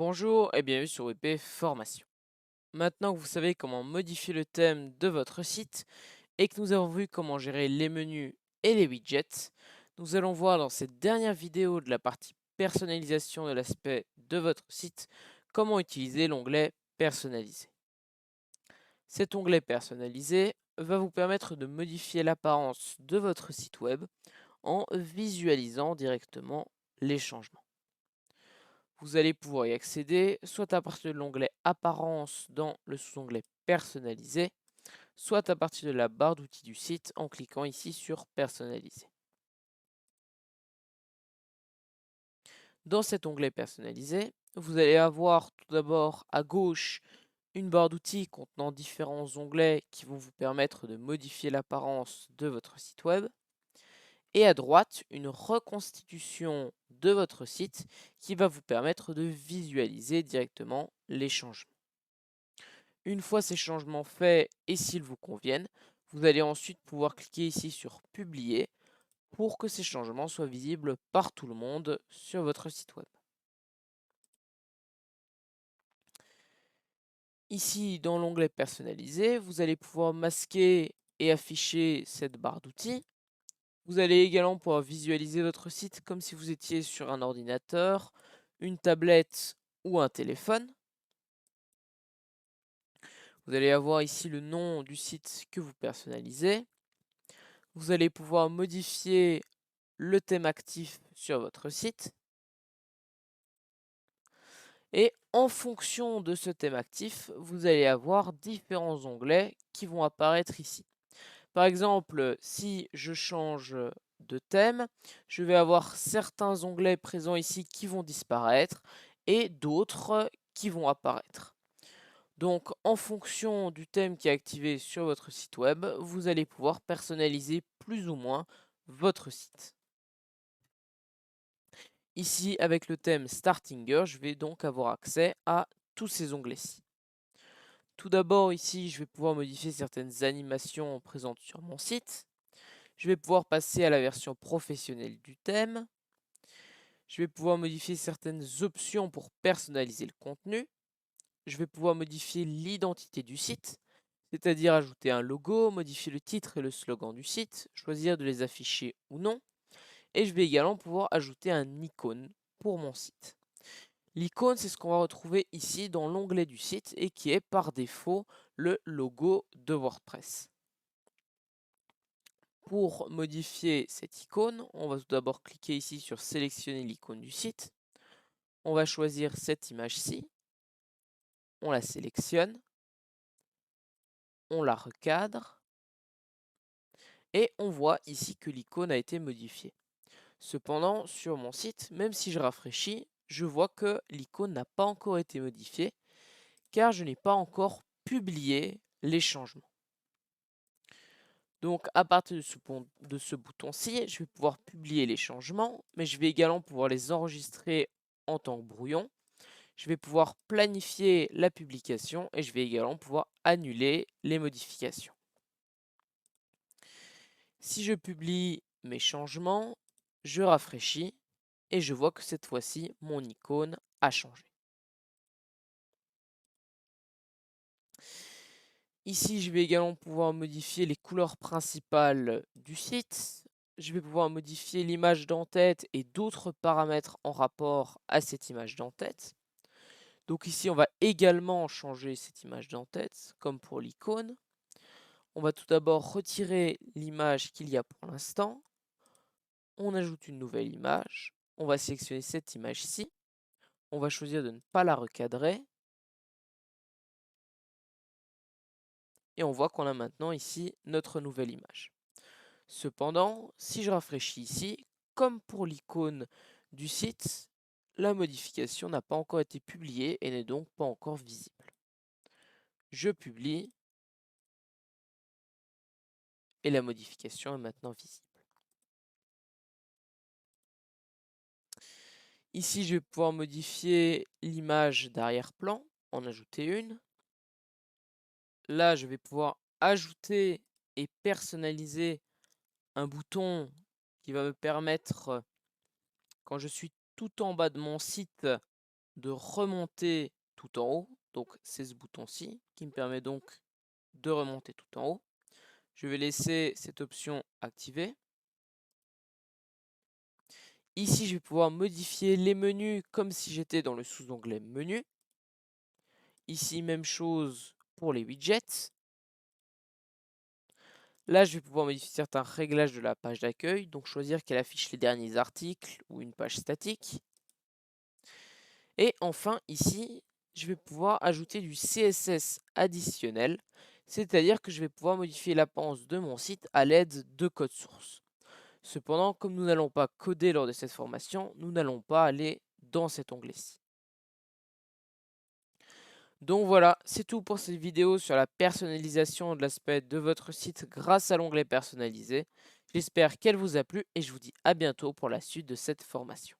Bonjour et bienvenue sur WP Formation. Maintenant que vous savez comment modifier le thème de votre site et que nous avons vu comment gérer les menus et les widgets, nous allons voir dans cette dernière vidéo de la partie personnalisation de l'aspect de votre site comment utiliser l'onglet personnalisé. Cet onglet personnalisé va vous permettre de modifier l'apparence de votre site web en visualisant directement les changements. Vous allez pouvoir y accéder soit à partir de l'onglet Apparence dans le sous-onglet Personnaliser, soit à partir de la barre d'outils du site en cliquant ici sur Personnaliser. Dans cet onglet Personnaliser, vous allez avoir tout d'abord à gauche une barre d'outils contenant différents onglets qui vont vous permettre de modifier l'apparence de votre site web. Et à droite, une reconstitution de votre site qui va vous permettre de visualiser directement les changements. Une fois ces changements faits et s'ils vous conviennent, vous allez ensuite pouvoir cliquer ici sur Publier pour que ces changements soient visibles par tout le monde sur votre site web. Ici, dans l'onglet Personnaliser, vous allez pouvoir masquer et afficher cette barre d'outils. Vous allez également pouvoir visualiser votre site comme si vous étiez sur un ordinateur, une tablette ou un téléphone. Vous allez avoir ici le nom du site que vous personnalisez. Vous allez pouvoir modifier le thème actif sur votre site. Et en fonction de ce thème actif, vous allez avoir différents onglets qui vont apparaître ici. Par exemple, si je change de thème, je vais avoir certains onglets présents ici qui vont disparaître et d'autres qui vont apparaître. Donc, en fonction du thème qui est activé sur votre site web, vous allez pouvoir personnaliser plus ou moins votre site. Ici, avec le thème Startinger, je vais donc avoir accès à tous ces onglets-ci. Tout d'abord, ici, je vais pouvoir modifier certaines animations présentes sur mon site. Je vais pouvoir passer à la version professionnelle du thème. Je vais pouvoir modifier certaines options pour personnaliser le contenu. Je vais pouvoir modifier l'identité du site, c'est-à-dire ajouter un logo, modifier le titre et le slogan du site, choisir de les afficher ou non. Et je vais également pouvoir ajouter un icône pour mon site. L'icône, c'est ce qu'on va retrouver ici dans l'onglet du site et qui est par défaut le logo de WordPress. Pour modifier cette icône, on va tout d'abord cliquer ici sur sélectionner l'icône du site. On va choisir cette image-ci. On la sélectionne. On la recadre. Et on voit ici que l'icône a été modifiée. Cependant, sur mon site, même si je rafraîchis, je vois que l'icône n'a pas encore été modifiée car je n'ai pas encore publié les changements. Donc à partir de ce bouton-ci, je vais pouvoir publier les changements, mais je vais également pouvoir les enregistrer en tant que brouillon. Je vais pouvoir planifier la publication et je vais également pouvoir annuler les modifications. Si je publie mes changements, je rafraîchis et je vois que cette fois-ci, mon icône a changé. Ici, je vais également pouvoir modifier les couleurs principales du site. Je vais pouvoir modifier l'image d'en-tête et d'autres paramètres en rapport à cette image d'en-tête. Donc ici, on va également changer cette image d'en-tête, comme pour l'icône. On va tout d'abord retirer l'image qu'il y a pour l'instant. On ajoute une nouvelle image. On va sélectionner cette image-ci. On va choisir de ne pas la recadrer. Et on voit qu'on a maintenant ici notre nouvelle image. Cependant, si je rafraîchis ici, comme pour l'icône du site, la modification n'a pas encore été publiée et n'est donc pas encore visible. Je publie et la modification est maintenant visible. Ici, je vais pouvoir modifier l'image d'arrière-plan, en ajouter une. Là, je vais pouvoir ajouter et personnaliser un bouton qui va me permettre, quand je suis tout en bas de mon site, de remonter tout en haut. Donc c'est ce bouton-ci qui me permet donc de remonter tout en haut. Je vais laisser cette option activée. Ici, je vais pouvoir modifier les menus comme si j'étais dans le sous-onglet menu. Ici, même chose pour les widgets. Là, je vais pouvoir modifier certains réglages de la page d'accueil, donc choisir qu'elle affiche les derniers articles ou une page statique. Et enfin, ici, je vais pouvoir ajouter du CSS additionnel, c'est-à-dire que je vais pouvoir modifier l'apparence de mon site à l'aide de code source. Cependant, comme nous n'allons pas coder lors de cette formation, nous n'allons pas aller dans cet onglet-ci. Donc voilà, c'est tout pour cette vidéo sur la personnalisation de l'aspect de votre site grâce à l'onglet personnalisé. J'espère qu'elle vous a plu et je vous dis à bientôt pour la suite de cette formation.